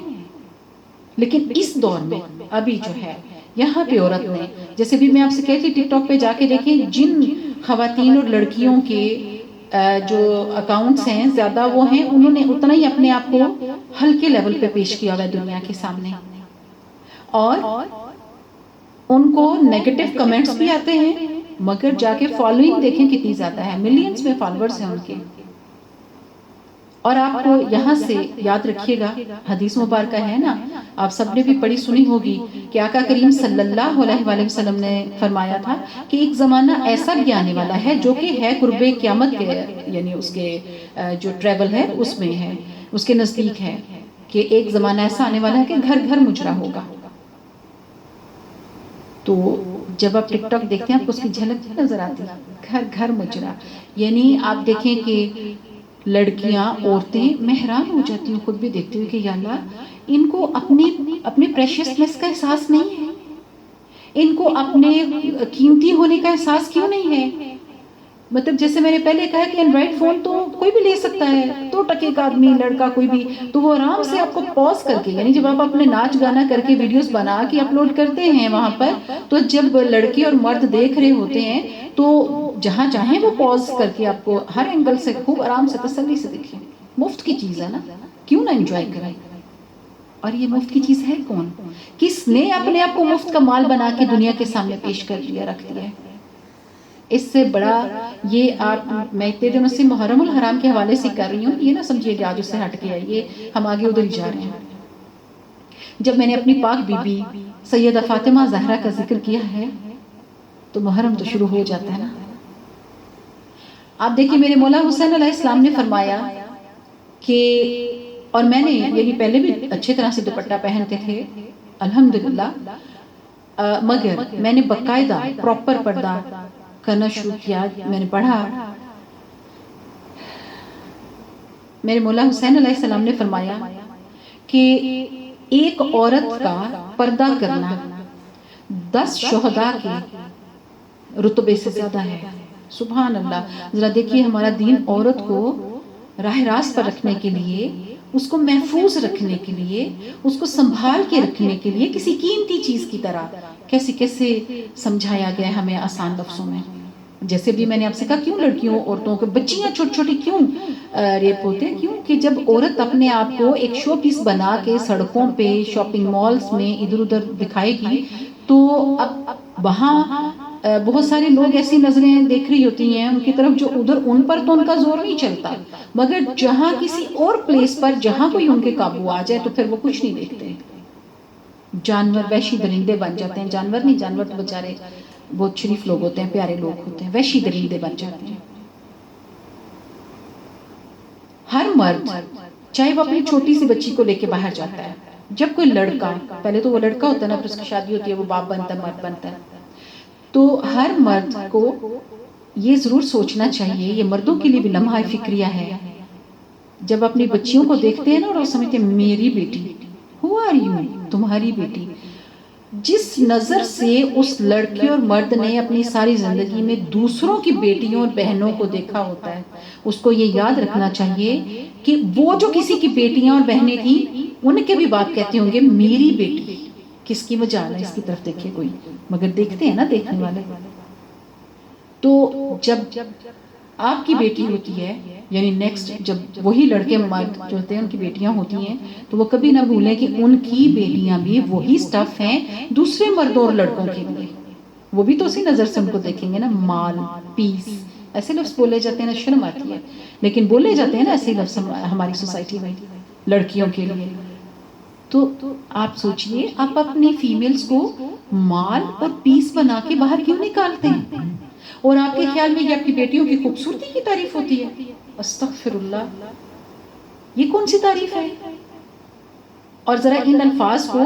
لیکن اس دور میں ابھی جو ہے یہاں پہ عورت نے, جیسے بھی میں آپ سے کہتی ٹک ٹاک پہ جا کے دیکھیں, جن خواتین اور لڑکیوں کے جو اکاؤنٹس ہیں زیادہ وہ ہیں, انہوں نے اتنا ہی اپنے آپ کو ہلکے لیول پہ پیش کیا ہوا ہے دنیا کے سامنے, اور ان کو نیگیٹو کمنٹس بھی آتے ہیں مگر جا کے فالوئنگ دیکھیں کتنی زیادہ ہے, ملینز میں فالوورز ہیں ان کے. اور آپ کو یہاں سے یاد رکھیے گا, حدیث مبارکہ ہے نا, آپ سب نے بھی پڑھی سنی ہوگی کہ آقا کریم صلی اللہ علیہ وآلہ وسلم نے فرمایا تھا کہ ایک زمانہ ایسا بھی آنے والا ہے جو کہ ہے قرب قیامت کے, یعنی اس کے جو ٹریول ہے اس میں ہے, اس کے نزدیک ہے کہ ایک زمانہ ایسا آنے والا ہے کہ گھر گھر مجرا ہوگا. تو جب آپ ٹک ٹاک دیکھتے ہیں آپ کو اس کی جھلک نظر آتی ہے, گھر گھر مجرا. یعنی آپ دیکھیں کہ لڑکیاں, عورتیں, میں حیران ہو جاتی ہوں خود بھی دیکھتی ہوں کہ یا اللہ ان کو اپنے پریشیسنس کا احساس نہیں ہے, ان کو اپنے قیمتی ہونے کا احساس کیوں نہیں ہے. مطلب جیسے میں نے پہلے کہا کہ اینڈرائڈ فون تو کوئی بھی لے سکتا ہے, 2 ٹکے کا آدمی, لڑکا, کوئی بھی, تو وہ آرام سے آپ کو پاز کر کے, یعنی جب آپ اپنے ناچ گانا کر کے ویڈیوز بنا کے اپلوڈ کرتے ہیں وہاں پر, تو جب لڑکی اور مرد دیکھ رہے ہوتے ہیں تو جہاں چاہیں وہ پاز کر کے آپ کو ہر اینگل سے خوب آرام سے تسلی سے دیکھیں. مفت کی چیز ہے نا, کیوں نہ انجوائے کریں. اور یہ مفت کی چیز ہے کون, کس نے اپنے آپ کو مفت کا مال بنا کے دنیا کے سامنے پیش کر دیا, رکھ دیا ہے. اس سے بڑا یہ آپ, میں اتنے دنوں سے محرم الحرام کے حوالے سے کر رہی ہوں, یہ نہ سمجھیے کہ آج اس سے ہٹ کے ہے, یہ ہم آگے ادھر ہی جا رہے ہیں. جب میں نے اپنی پاک بی بی سیدہ فاطمہ زہرا کا ذکر کیا ہے تو محرم تو شروع ہو جاتا ہے نا. آپ دیکھیں میرے مولا حسین علیہ السلام نے فرمایا کہ, اور میں نے یعنی پہلے بھی اچھی طرح سے دوپٹہ پہنتے تھے الحمدللہ, مگر میں نے باقاعدہ پراپر پردہ کرنا شروع کیا. میں نے پڑھا, میرے مولا حسین علیہ السلام نے فرمایا کہ ایک عورت کا پردہ کرنا 10 شہداء کے رتبے سے زیادہ ہے. سبحان اللہ. ذرا دیکھیے ہمارا دین عورت کو راہ راست پر رکھنے کے لیے, اس کو محفوظ رکھنے کے لیے, اس کو سنبھال کے رکھنے کے لیے کسی قیمتی چیز کی طرح کیسے سمجھایا گیا ہمیں آسان لفظوں میں. جیسے بھی میں نے آپ سے کہا کیوں لڑکیوں, عورتوں کو, بچیاں چھوٹی چھوٹی کیوں ریپ ہوتے ہیں, کیوں کہ جب عورت اپنے آپ کو ایک شو پیس بنا کے سڑکوں پہ, شاپنگ مالز میں ادھر ادھر دکھائے گی تو اب وہاں بہت سارے لوگ ایسی نظریں دیکھ رہی ہوتی ہیں ان کی طرف جو ادھر, ان پر تو ان کا زور نہیں چلتا, مگر جہاں کسی اور پلیس پر جہاں کوئی ان کے قابو آ جائے تو پھر وہ کچھ نہیں دیکھتے. جانور وحشی درندے بن جاتے ہیں, جانور نہیں, جانور تو بیچارے بہت شریف لوگ ہوتے ہیں, پیارے لوگ ہوتے ہیں, وحشی درندے بن جاتے ہیں. ہر مرد چاہے وہ اپنی چھوٹی سی بچی کو لے کے باہر جاتا ہے, جب کوئی لڑکا, پہلے تو وہ لڑکا ہوتا ہے نا, پھر اس کی شادی ہوتی ہے, وہ باپ بنتا ہے, مرد بنتا ہے, تو ہر مرد کو یہ ضرور سوچنا چاہیے, یہ مردوں کے لیے بھی لمحہ فکریہ ہے, جب اپنی بچیوں کو دیکھتے ہیں نا اور وہ سمجھتے ہیں میری بیٹی, who are you, تمہاری بیٹی. جس نظر سے اس لڑکی اور مرد نے اپنی ساری زندگی میں دوسروں کی بیٹیوں اور بہنوں کو دیکھا ہوتا ہے، اس کو یہ یاد رکھنا چاہیے کہ وہ جو کسی کی بیٹیاں اور بہنیں تھیں ان کے بھی باپ کہتے ہوں گے میری بیٹی. کس کی مجال ہے اس کی طرف دیکھے کوئی، مگر دیکھتے ہیں نا دیکھنے والے. تو جب آپ کی بیٹی ہوتی ہے، یعنی نیکسٹ جب وہی لڑکے مرد جو ہوتے ہیں ان کی بیٹیاں ہوتی ہیں، تو وہ کبھی نہ بھولیں کہ ان کی بیٹیاں بھی وہی سٹف ہیں دوسرے مردوں اور لڑکوں کے لیے. وہ بھی تو اسی نظر سے ان کو دیکھیں گے نا. مال، پیس، ایسے لفظ بولے جاتے ہیں نا، شرم آتی ہے لیکن بولے جاتے ہیں نا ایسے لفظ ہماری سوسائٹی میں لڑکیوں کے لیے. تو آپ سوچئے آپ اپنی فیمیلز کو مال اور پیس بنا کے باہر کیوں نکالتے ہیں؟ اور آپ کے خیال میں یہ آپ کی بیٹیوں کی خوبصورتی کی تعریف ہوتی ہے؟ استغفر اللہ، یہ کون سی تعریف ہے؟ اور ذرا ان الفاظ کو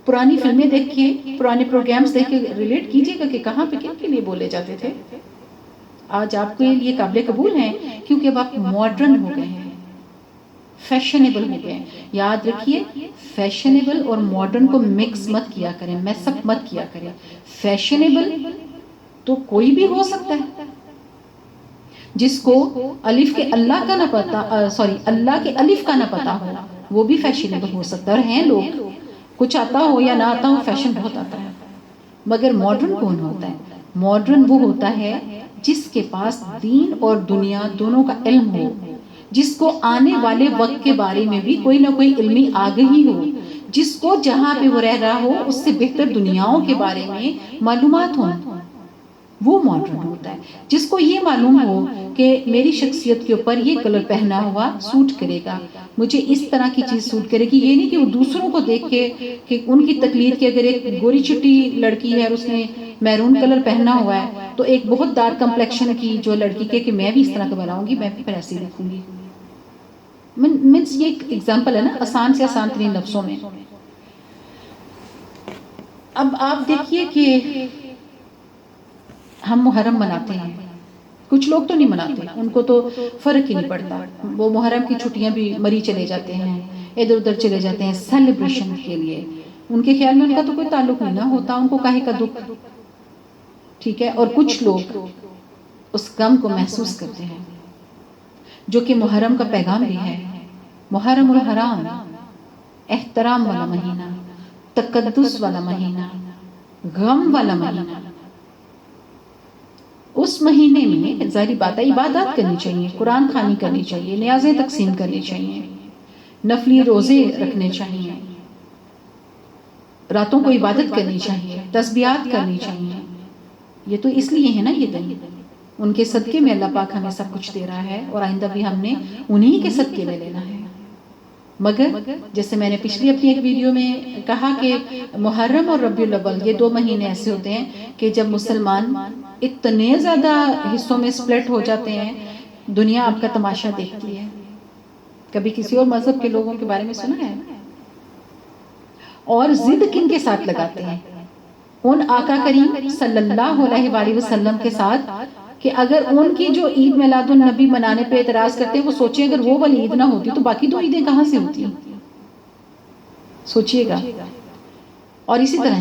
پرانی فلمیں دیکھ کے، پرانے پروگرامز دیکھ کے ریلیٹ کیجئے گا کہ کہاں پہ کن کے لیے بولے جاتے تھے. آج آپ کے لیے قابل قبول ہیں کیونکہ اب آپ ماڈرن ہو گئے ہیں، فیشنیبل ہو گئے ہیں. یاد رکھیے فیشنیبل اور ماڈرن کو مکس مت کیا کریں، میس اپ مت کیا کریں. فیشنیبل تو کوئی بھی ہو سکتا ہے، جس کو الف کے اللہ کا نہ پتا، اللہ کے الف کا نہ پتا ہو وہ بھی فیشنیبل ہو سکتا ہے. اور ہیں لوگ کچھ آتا ہو یا نہ آتا ہو فیشن بہت آتا ہے. مگر ماڈرن کون ہوتا ہے؟ ماڈرن وہ ہوتا ہے جس کے پاس دین اور دنیا دونوں کا علم ہو، جس کو آنے والے وقت کے بارے میں بھی کوئی نہ کوئی علمی آگہی ہو، جس کو جہاں پہ وہ رہ رہا ہو اس سے بہتر دنیاؤں کے بارے میں معلومات ہوں. وہ ماڈرن ہوتا ہے جس کو یہ معلوم ہو کہ میری شخصیت کے اوپر یہ کلر پہنا ہوا سوٹ کرے گا، مجھے اس طرح کی چیز سوٹ کرے گی. یہ نہیں کہ وہ دوسروں کو دیکھ کے کہ ان کی تقلید کے، اگر ایک گوری چٹی لڑکی ہے اور اس نے میرون کلر پہنا ہوا ہے تو ایک بہت ڈارک کمپلیکشن کی جو لڑکی کہ میں بھی اس طرح کا بناؤں گی، میں بھی پھر ایسے دکھوں گی. مینس یہ ایک ایگزامپل ہے نا آسان سے آسان ترین لفظوں میں. اب آپ دیکھیے کہ ہم محرم مناتے ہیں، کچھ لوگ تو نہیں مناتے، ان کو تو فرق ہی نہیں پڑتا. وہ محرم کی چھٹیاں بھی مری چلے جاتے ہیں، ادھر ادھر چلے جاتے ہیں سیلیبریشن کے لیے. ان کے خیال میں ان کا تو کوئی تعلق نہیں نہ ہوتا، ان کو کاہے کا دکھ. ٹھیک ہے. اور کچھ لوگ اس غم کو محسوس کرتے ہیں جو کہ محرم کا پیغام بھی ہے. محرم الحرام، احترام والا مہینہ، تقدس والا مہینہ، غم والا مہینہ. اس مہینے میں ظاہری بات ہے عبادات کرنی چاہیے، قرآن خوانی کرنی چاہیے، نیازیں تقسیم کرنی چاہیے، نفلی روزے رکھنے چاہیے، راتوں کو عبادت کرنی چاہیے، تسبیحات کرنی چاہیے. یہ تو اس لیے ہے نا یہ دن، ان کے صدقے میں اللہ پاک ہمیں سب کچھ دے رہا ہے اور آئندہ بھی ہم نے انہی کے صدقے میں لینا ہے. مگر جیسے میں نے پچھلی اپنی ایک ویڈیو میں کہا کہ محرم اور ربیع الاول یہ 2 مہینے ایسے ہوتے ہیں کہ جب مسلمان اتنے زیادہ حصوں میں سپلٹ ہو جاتے ہیں، دنیا آپ کا تماشا دیکھتی ہے. کبھی کسی اور مذہب کے لوگوں کے بارے میں سنا ہے؟ اور ضد کن کے ساتھ لگاتے ہیں؟ ان آقا کریم صلی اللہ علیہ وآلہ وسلم کے ساتھ کہ اگر ان کی جو عید میلاد النبی منانے پہ اعتراض کرتے ہیں، وہ سوچیں اگر وہ والی عید نہ ہوتی تو باقی 2 عیدیں کہاں سے ہوتی؟ سوچئے گا. اور اسی طرح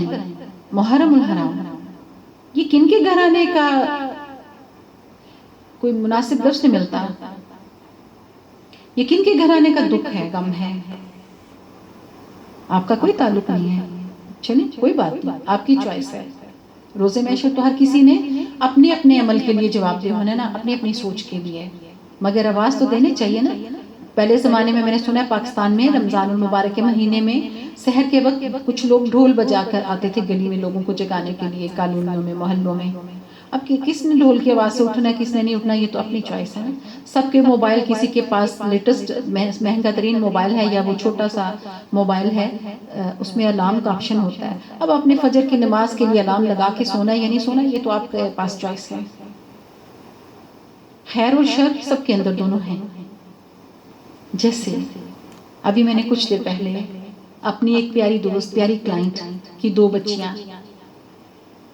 محرم الحرام، یہ کن کے گھرانے کا کوئی مناسب لفظ نہیں ملتا، یہ کن کے گھرانے کا دکھ ہے، غم ہے. آپ کا کوئی تعلق نہیں ہے، چلیں کوئی بات نہیں، آپ کی چوائس ہے. روزے محشر تو ہر کسی نے اپنے اپنے عمل کے لیے جواب دہ ہونا نا، اپنی اپنی سوچ کے لیے. مگر آواز تو دینے چاہیے نا. پہلے زمانے میں نے سنا ہے پاکستان میں رمضان المبارک کے مہینے میں سحر کے وقت کچھ لوگ ڈھول بجا کر آتے تھے گلی میں لوگوں کو جگانے کے لیے، کالونیوں میں، محلوں میں. اب کس نے ڈھول کی آواز سے اٹھنا ہے، کس نے نہیں اٹھنا، یہ تو اپنی چوائس ہے. سب کے موبائل، کسی کے پاس لیٹسٹ مہنگا ترین موبائل ہے یا وہ چھوٹا سا موبائل ہے، اس میں الارم کا آپشن ہوتا ہے. اب اپنے فجر کی نماز کے لیے الارم لگا کے سونا یا نہیں سونا، یہ تو آپ کے پاس چوائس ہے. خیر اور شر سب کے اندر دونوں ہیں. جیسے ابھی میں نے کچھ دیر پہلے اپنی ایک پیاری دوست، پیاری کلائنٹ کی 2 بچیاں،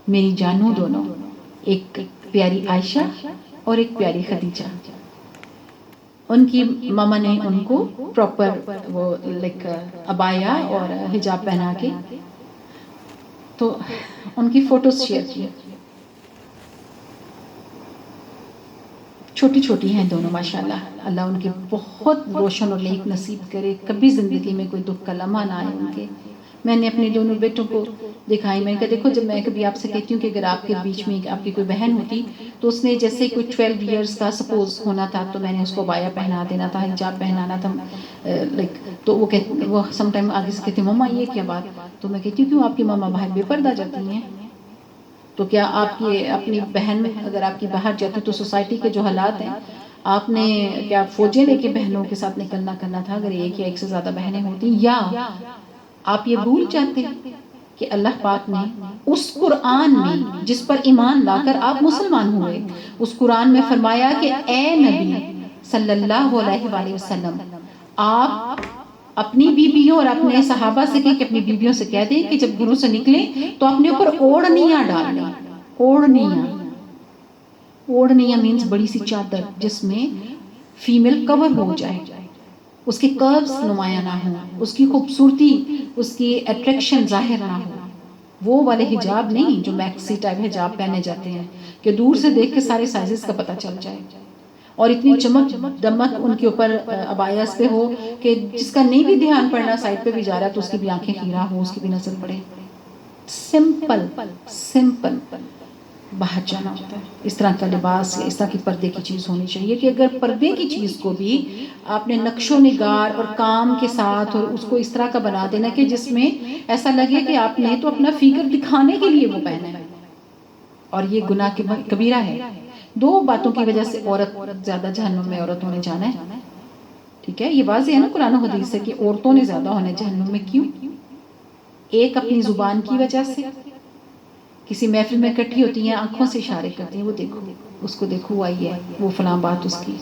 میری جانوں دونوں، ایک پیاری عائشہ اور ایک پیاری خدیجہ، ان کی ماما نے ان کو پراپر وہ لائک ابایا اور حجاب پہنا کے تو ان کی فوٹوز شیئر کی. چھوٹی چھوٹی ہیں دونوں ماشاءاللہ. اللہ ان کے بہت روشن اور نیک نصیب کرے. کبھی زندگی میں کوئی دکھ کا لمحہ نہ آئے ان کے. میں نے اپنے دونوں بیٹوں کو دکھائی. میں نے کہا دیکھو جب میں کبھی آپ سے کہتی ہوں کہ اگر آپ کے بیچ میں آپ کی کوئی بہن ہوتی تو اس نے جیسے کوئی 12 ایئرس کا سپوز ہونا تھا تو میں نے اس کو بایا پہنا دینا تھا, حجاب پہنانا تھا لائک. تو وہ سم ٹائم آگے سے کہتے مما یہ کیا بات. تو میں کہتی ہوں کیوں آپ کی ماما باہر بے پردہ جاتی ہیں تو کیا آپ کی اپنی بہن اگر آپ کی باہر جاتی تو سوسائٹی کے جو حالات ہیں آپ نے کیا فوجیں لے کے بہنوں کے ساتھ نکلنا کرنا تھا اگر ایک یا ایک سے زیادہ بہنیں ہوتی. یا آپ یہ بھول جاتے کہ اللہ پاک نے اس قرآن میں جس پر ایمان لا کر آپ مسلمان ہوئے اس قرآن میں فرمایا کہ اے نبی صلی اللہ علیہ وآلہ وسلم آپ اپنی بیویوں اور اپنے صحابہ سے کہ اپنی بیویوں سے کہہ دیں کہ جب گھروں سے نکلیں تو اپنے اوپر اوڑھنیاں ڈال لیں. اوڑھنیاں مینز بڑی سی چادر جس میں فیمیل کور ہو جائے, اس کے کروز نمایاں نہ ہوں, اس کی خوبصورتی اس کی اٹریکشن ظاہر نہ ہو. وہ والے حجاب نہیں جو میکسی ٹائپ حجاب پہنے جاتے ہیں کہ دور سے دیکھ کے سارے سائزز کا پتہ چل جائے اور اتنی چمک دمک ان کے اوپر ابایاس پہ ہو کہ جس کا نہیں بھی دھیان پڑنا سائڈ پہ بھی جا رہا ہے تو اس کی بھی آنکھیں خیرہ ہو, اس کی بھی نظر پڑے. سمپل باہر جانا ہوتا ہے. اس طرح کا لباس یا اس طرح کی پردے کی چیز ہونی چاہیے کہ اگر پردے کی چیز کو بھی آپ نے نقش و نگار اور کام کے ساتھ اور اس کو اس طرح کا بنا دینا کہ جس میں ایسا لگے کہ آپ نے تو اپنا فگر دکھانے کے لیے وہ پہنا ہے, اور یہ گناہ کبیرہ ہے. 2 باتوں کی وجہ سے عورت زیادہ جہنم میں عورتوں نے جانا ہے. ٹھیک ہے, یہ واضح ہے نا قرآن و حدیث سے کہ عورتوں نے زیادہ ہونا ہے جہنم میں. کیوں؟ ایک اپنی زبان کی وجہ سے, کسی محفل میں اکٹھی ہوتی ہیں آنکھوں سے اشارے کرتی ہیں وہ دیکھو اس کو دیکھو آئی ہے وہ فلاں بات اس کی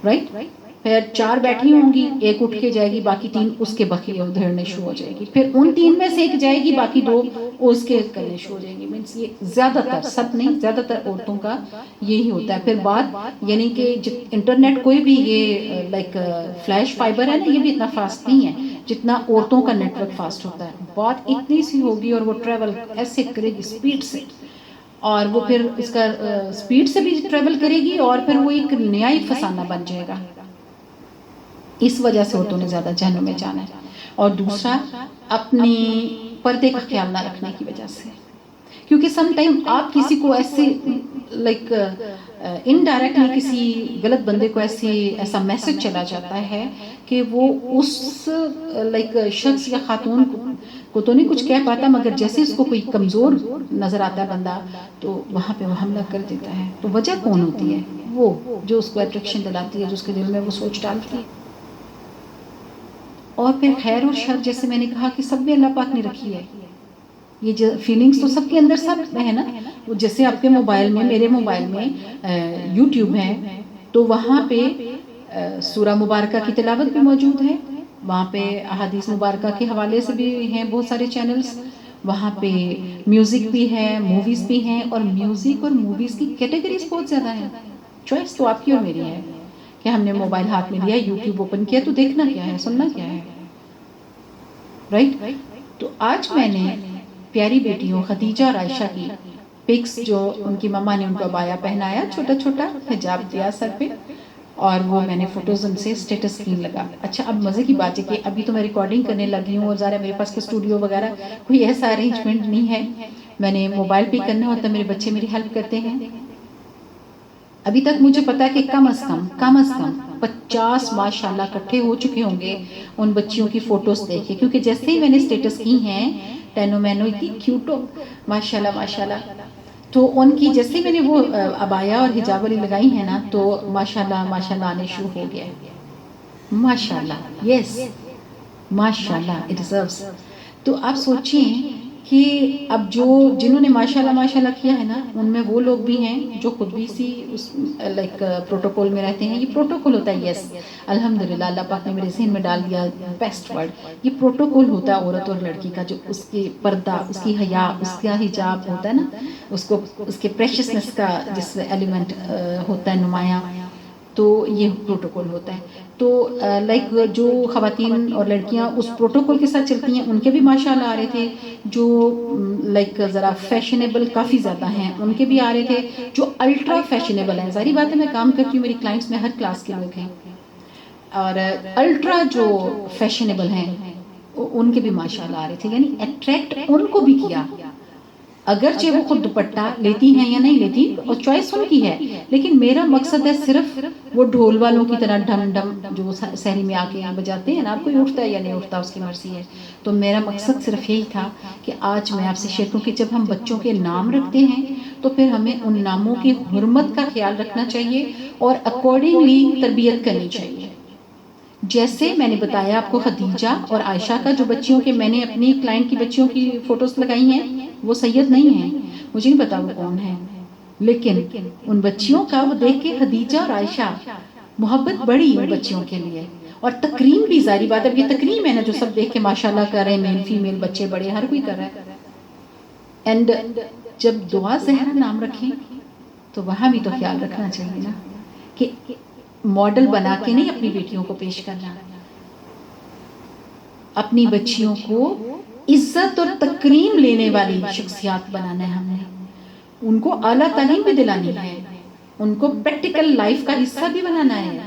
رائٹ. پھر 4 بیٹھی ہوں گی, ایک اٹھ کے جائے گی باقی 3 اس کے بخیے ادھیڑنے شروع ہو جائے گی. پھر ان 3 میں سے ایک جائے گی باقی 2 اس کے کرنے شروع ہو جائیں گی. مینس یہ زیادہ تر سب نہیں زیادہ تر عورتوں کا یہی ہوتا ہے. پھر بات یعنی کہ انٹرنیٹ کوئی بھی یہ لائک فلیش فائبر ہے نا یہ بھی اتنا فاسٹ نہیں ہے جتنا عورتوں کا نیٹ ورک فاسٹ ہوتا ہے. بات اتنی سی ہوگی اور وہ ٹریول ایسے کرے گی اسپیڈ سے, اور وہ پھر اس کا اسپیڈ سے بھی ٹریول کرے گی اور پھر وہ ایک نیا ہی فسانہ بن جائے گا. اس وجہ سے عورتوں نے زیادہ جہنم میں جانا ہے. اور دوسرا اپنی پردے کا خیال نہ رکھنے کی وجہ سے, کیونکہ سم ٹائم آپ کسی کو ایسے لائک انڈائریکٹلی کسی غلط بندے کو ایسا میسج چلا جاتا ہے کہ وہ اس لائک شخص یا خاتون کو تو نہیں کچھ کہہ پاتا مگر جیسے اس کو کوئی کمزور نظر آتا ہے بندہ تو وہاں پہ وہ حملہ کر دیتا ہے. تو وجہ کون ہوتی ہے؟ وہ جو اس کو اٹریکشن دلاتی ہے, جو اس کے دل میں وہ سوچ ڈالتی ہے. اور پھر خیر اور شر جیسے میں نے کہا کہ سب میں اللہ پاک نے رکھی ہے. یہ جو فیلنگز تو سب کے اندر سب میں ہے نا. جیسے آپ کے موبائل میں میرے موبائل میں یوٹیوب ہے تو وہاں پہ سورہ مبارکہ کی تلاوت بھی موجود ہے, وہاں پہ احادیث مبارکہ کے حوالے سے بھی ہیں بہت سارے چینلز, وہاں پہ میوزک بھی ہے, موویز بھی ہیں, اور میوزک اور موویز کی کیٹیگریز بہت زیادہ ہیں. چوائس تو آپ کی اور میری ہے کہ ہم نے موبائل ہاتھ میں لیا, یوٹیوب اوپن کیا تو دیکھنا کیا ہے, سننا کیا ہے, رائٹ. تو آج میں نے پیاری بیٹیوں خدیجہ اور عائشہ کی پکس جو ان کی مما نے ان کو عبایا پہنایا, چھوٹا چھوٹا حجاب دیا سر پہ, اور وہ میں نے فوٹوز ان سے اسٹیٹس اسکرین لگا. اچھا اب مزے کی بات ہے کہ ابھی تو میں ریکارڈنگ کرنے لگی ہوں اور ظاہر ہے میرے پاس کوئی اسٹوڈیو وغیرہ کوئی ایسا ارینجمنٹ نہیں ہے, میں نے موبائل پہ کرنا ہوتا ہے, میرے بچے میری ہیلپ کرتے ہیں. ابھی تک مجھے پتا ہے کہ کم از کم 50 ماشاءاللہ اکٹھے ہو چکے ہوں گے ان بچیوں کی فوٹوز دیکھے, کیونکہ جیسے ہی میں نے اسٹیٹس کی ہیں ٹینو مینو اتنی کیوٹو ماشاءاللہ ماشاءاللہ, تو ان کی جیسے میں نے وہ عبایا اور حجاب والی لگائی ہیں نا تو ماشاءاللہ ماشاءاللہ آنے شروع ہو گیا. ماشاءاللہ یس ماشاءاللہ اٹ ڈیزروز. تو آپ سوچیں کہ اب جنہوں نے ماشاءاللہ ماشاءاللہ کیا ہے نا ان میں وہ لوگ بھی ہیں جو خود بھی سی اس لائک پروٹوکول میں رہتے ہیں. یہ پروٹوکول ہوتا ہے, یس الحمدللہ اللہ پاک نے میرے ذہن میں ڈال دیا بیسٹ ورڈ, یہ پروٹوکول ہوتا ہے عورت اور لڑکی کا, جو اس کی پردہ, اس کی حیا, اس کا حجاب ہوتا ہے نا, اس کے پریشسنس کا جس ایلیمنٹ ہوتا ہے نمایاں, تو یہ پروٹوکول ہوتا ہے. تو لائک جو خواتین اور لڑکیاں اس پروٹوکول کے ساتھ چلتی ہیں ان کے بھی ماشاءاللہ آ رہے تھے. جو لائک ذرا فیشنیبل کافی زیادہ ہیں ان کے بھی آ رہے تھے. جو الٹرا فیشنیبل ہیں، ظاہری بات ہے میں کام کرتی ہوں، میری کلائنٹس میں ہر کلاس کے لوگ ہیں، اور الٹرا جو فیشنیبل ہیں ان کے بھی ماشاءاللہ آ رہے تھے. یعنی اٹریکٹ ان کو بھی کیا، اگرچہ وہ خود دوپٹہ لیتی ہیں یا نہیں لیتی اور چوائس ان کی ہے، لیکن میرا مقصد ہے صرف وہ ڈھول والوں کی طرح ڈھم ڈھم جو سحری میں آ کے بجاتے ہیں نا، کوئی اٹھتا ہے یا نہیں اٹھتا اس کی مرضی ہے. تو میرا مقصد صرف یہی تھا کہ آج میں آپ سے شیئر کروں کہ جب ہم بچوں کے نام رکھتے ہیں تو پھر ہمیں ان ناموں کی حرمت کا خیال رکھنا چاہیے اور اکارڈنگلی تربیت کرنی چاہیے. جیسے میں نے بتایا آپ کو خدیجہ اور عائشہ کا جو بچیوں کے میں نے اپنی کلائنٹ کی بچیوں کی فوٹوز لگائی ہیں، وہ سید نہیں ہیں، مجھے نہیں پتا وہ کون ہے، لیکن ان بچیوں کا وہ دیکھ کے خدیجہ اور عائشہ محبت بڑی ان بچیوں کے لیے. اور تکریم بھی ظاہری بات ہے، اب یہ تکریم ہے نا جو سب دیکھ کے ماشاءاللہ کر رہے ہیں، میل فیمیل بچے بڑے ہر کوئی کر رہا ہے. اینڈ جب دعا زہرا نام رکھیں تو وہاں بھی تو خیال رکھنا چاہیے نا کہ ماڈل بنا کے نہیں اپنی بیٹیوں کو پیش کرنا، اپنی بچیوں کو عزت اور تکریم لینے والی شخصیات بنانا ہے. ہم نے ان کو اعلیٰ تعلیم بھی دلانی ہے، ان کو پریکٹیکل لائف کا حصہ بھی بنانا ہے،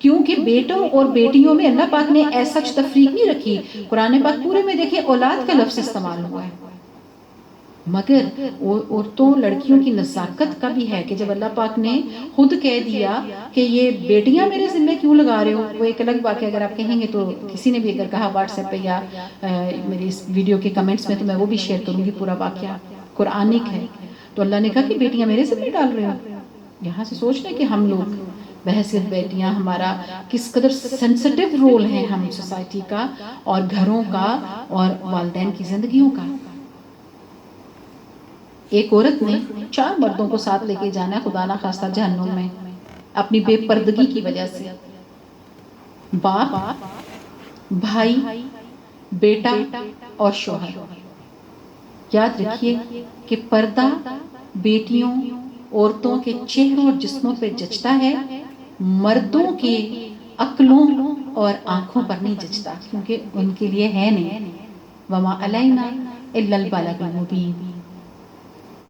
کیونکہ بیٹوں اور بیٹیوں میں اللہ پاک نے ایسا تفریق نہیں رکھی. قرآن پاک پورے میں دیکھیں اولاد کا لفظ استعمال ہوا ہے، مگر عورتوں لڑکیوں کی نزاکت کا بھی ہے کہ جب اللہ پاک نے خود کہہ دیا کہ یہ بیٹیاں میرے ذمہ کیوں لگا رہے ہو. وہ ایک الگ واقعہ اگر آپ کہیں گے تو کسی نے بھی اگر کہا واٹس ایپ پہ یا میری اس ویڈیو کے کمنٹس میں تو میں وہ بھی شیئر کروں گی پورا واقعہ، قرآنک ہے. تو اللہ نے کہا کہ بیٹیاں میرے ذمہ ڈال رہے ہو. یہاں سے سوچ رہے کہ ہم لوگ بحیثیت بیٹیاں ہمارا کس قدر سینسٹیو رول ہے ہم سوسائٹی کا اور گھروں کا اور والدین کی زندگیوں کا. ایک عورت نے 4 مردوں کو ساتھ لے کے جانا ہے خدا نہ خواستہ جہنم میں اپنی بے پردگی کی وجہ سے. باپ، بھائی، بیٹا اور شوہر. یاد رکھیے کہ پردہ بیٹیوں عورتوں کے چہروں اور جسموں پہ جچتا ہے، مردوں کے عقلوں اور آنکھوں پر نہیں جچتا، کیونکہ ان کے لیے ہے نہیں. وما علینا الا البلاغ المبین.